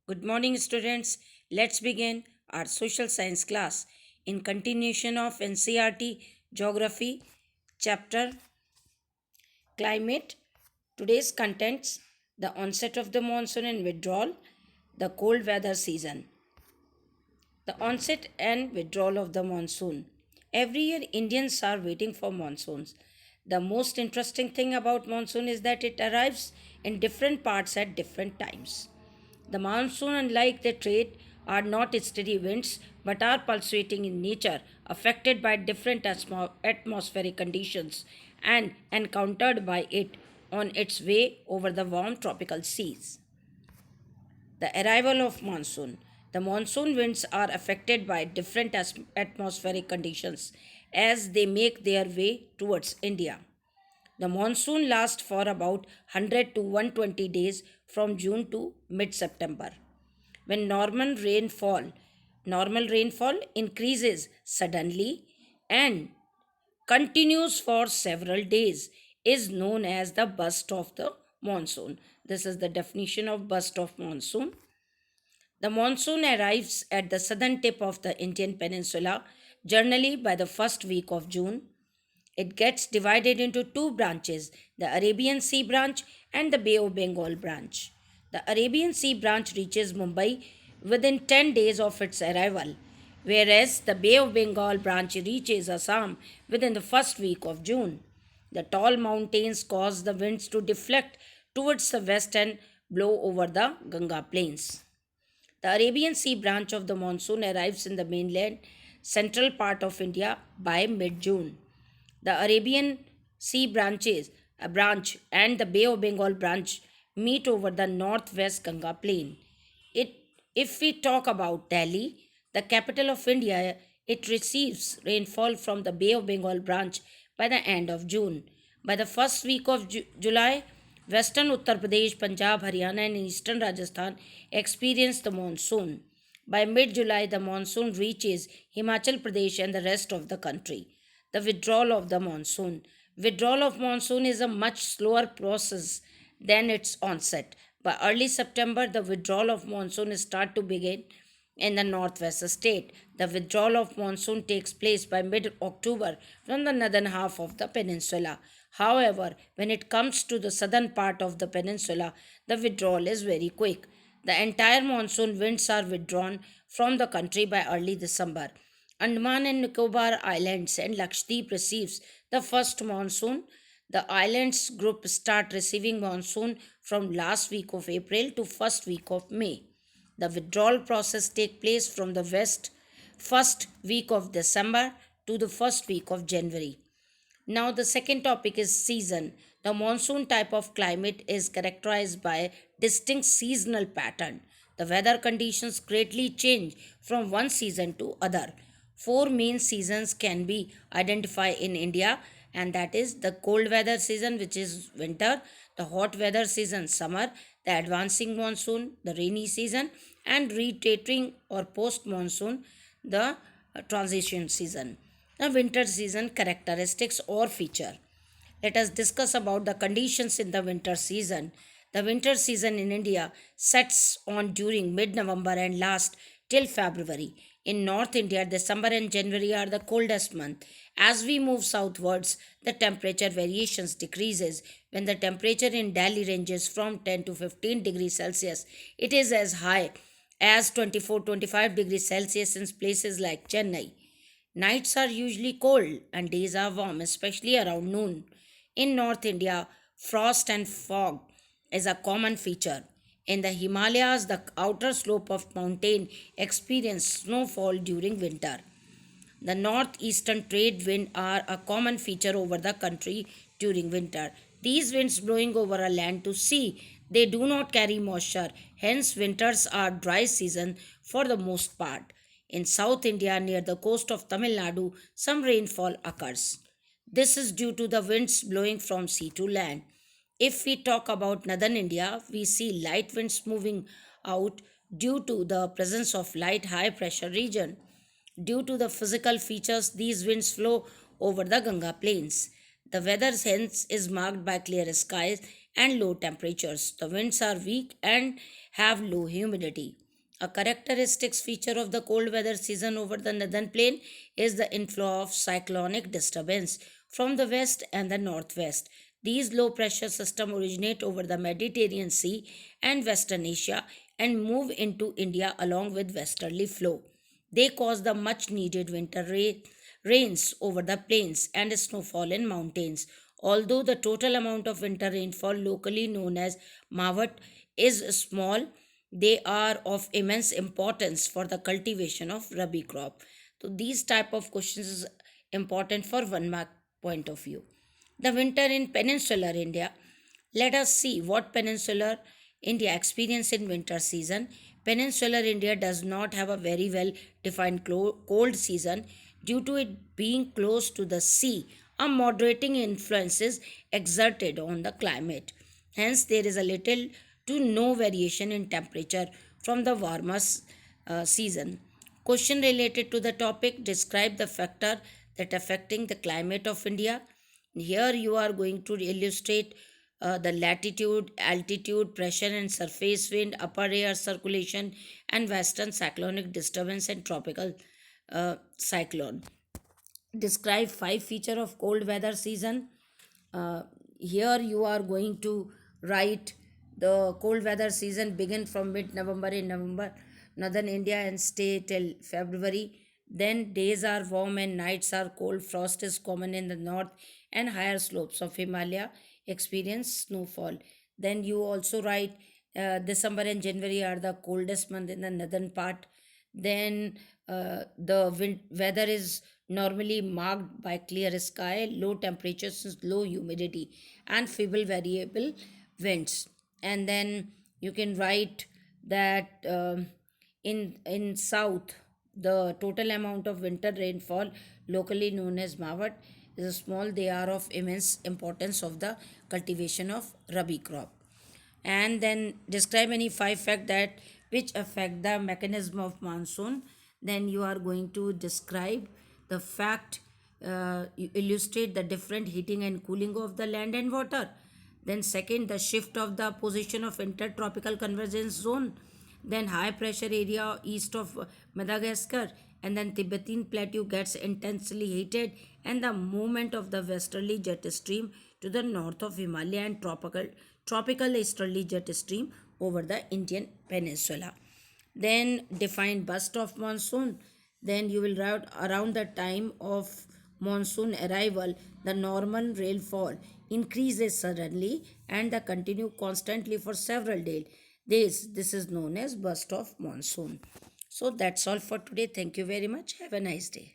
Good morning, students. Let's begin our social science class in continuation of NCRT Geography chapter Climate. Today's contents: the onset of the monsoon and withdrawal, the cold weather season. The onset and withdrawal of the monsoon. Every year, Indians are waiting for monsoons. The most interesting thing about monsoon is that it arrives in different parts at different times. The monsoon, unlike the trade, are not steady winds but are pulsating in nature, affected by different atmospheric conditions and encountered by it on its way over the warm tropical seas. The arrival of monsoon. The monsoon winds are affected by different atmospheric conditions as they make their way towards India. The monsoon lasts for about 100 to 120 days from June to mid September. When normal rainfall increases suddenly and continues for several days is known as the burst of the monsoon. This is the definition of burst of monsoon. The monsoon arrives at the southern tip of the Indian peninsula, generally by the first week of June. It gets divided into two branches, the Arabian Sea branch and the Bay of Bengal branch. The Arabian Sea branch reaches Mumbai within 10 days of its arrival, whereas the Bay of Bengal branch reaches Assam within the first week of June. The tall mountains cause the winds to deflect towards the west and blow over the Ganga plains. The Arabian Sea branch of the monsoon arrives in the mainland central part of India by mid June. The Arabian Sea branch and the Bay of Bengal branch meet over the northwest Ganga plain. It, if we talk about Delhi, the capital of India, it receives rainfall from the Bay of Bengal branch by the end of June. By the first week of July, western Uttar Pradesh, Punjab, Haryana, and eastern Rajasthan experience the monsoon. By mid July, the monsoon reaches Himachal Pradesh and the rest of the country. The withdrawal of the monsoon. Withdrawal of monsoon is a much slower process than its onset. By early September, the withdrawal of monsoon start to begin in the northwest state. The withdrawal of monsoon takes place by mid October from the northern half of the peninsula. However, when it comes to the southern part of the peninsula, the withdrawal is very quick. The entire monsoon winds are withdrawn from the country by early December. Andaman and Nicobar Islands and Lakshadweep receives the first monsoon. The islands group start receiving monsoon from last week of April to first week of May. The withdrawal process takes place from the west first week of December to the first week of January. Now, the second topic is season. The monsoon type of climate is characterized by distinct seasonal pattern. The weather conditions greatly change from one season to other. Four main seasons can be identified in India, and that is the cold weather season, which is winter, the hot weather season, summer, the advancing monsoon, the rainy season, and retreating or post monsoon, the transition season. The winter season characteristics or feature. Let us discuss about the conditions in the winter season. The winter season in India sets on during mid-November and lasts till February. In North India, December and January are the coldest month. As we move southwards, the temperature variations decreases. When the temperature in Delhi ranges from 10 to 15 degrees Celsius, it is as high as 24-25 degrees Celsius in places like Chennai. Nights are usually cold and days are warm, especially around noon. In North India, frost and fog is a common feature. In the Himalayas, the outer slope of mountain experience snowfall during winter. The northeastern trade wind are a common feature over the country during winter. These winds blowing over a land to sea, they do not carry moisture. Hence, winters are dry season for the most part. In South India, near the coast of Tamil Nadu, some rainfall occurs. This is due to the winds blowing from sea to land. If we talk about northern India, we see light winds moving out due to the presence of light high pressure region. Due to the physical features, these winds flow over the Ganga plains. The weather hence is marked by clear skies and low temperatures. The winds are weak and have low humidity. A characteristic feature of the cold weather season over the northern plain is the inflow of cyclonic disturbance from the west and the northwest. These low pressure systems originate over the Mediterranean Sea and Western Asia and move into India along with westerly flow. They cause the much needed rains over the plains and snowfall in mountains. Although the total amount of winter rainfall, locally known as Mawat, is small, they are of immense importance for the cultivation of rabi crop. So these type of questions is important for 1 mark point of view. The winter in peninsular India. Let us see what peninsular India experience in winter season. Peninsular India does not have a very well defined cold season due to it being close to the sea. A moderating influence is exerted on the climate. Hence, there is a little to no variation in temperature from the warmest season. Question related to the topic: describe the factor that affecting the climate of India. Here you are going to illustrate the latitude, altitude, pressure and surface wind, upper air circulation, and western cyclonic disturbance and tropical cyclone. Describe five feature of cold weather season. uh, Here you are going to write the cold weather season begin from mid November in November northern India and stay till February. Then days are warm and nights are cold. Frost is common in the north and higher slopes of Himalaya experience snowfall. Then you also write December and January are the coldest month in the northern part. Then the weather is normally marked by clear sky, low temperatures, low humidity, and feeble variable winds. And then you can write that in south, the total amount of winter rainfall, locally known as Mawat, is small. They are of immense importance of the cultivation of rabi crop. And then describe any five facts that which affect the mechanism of monsoon. Then you are going to describe the fact, you illustrate the different heating and cooling of the land and water. Then second, the shift of the position of intertropical convergence zone. Then high pressure area east of Madagascar, and then Tibetan plateau gets intensely heated, and the movement of the westerly jet stream to the north of Himalaya and tropical easterly jet stream over the Indian peninsula. Then define burst of monsoon. Then you will write around the time of monsoon arrival, the normal rainfall increases suddenly and the continue constantly for several days. This is known as burst of monsoon. So that's all for today. Thank you very much. Have a nice day.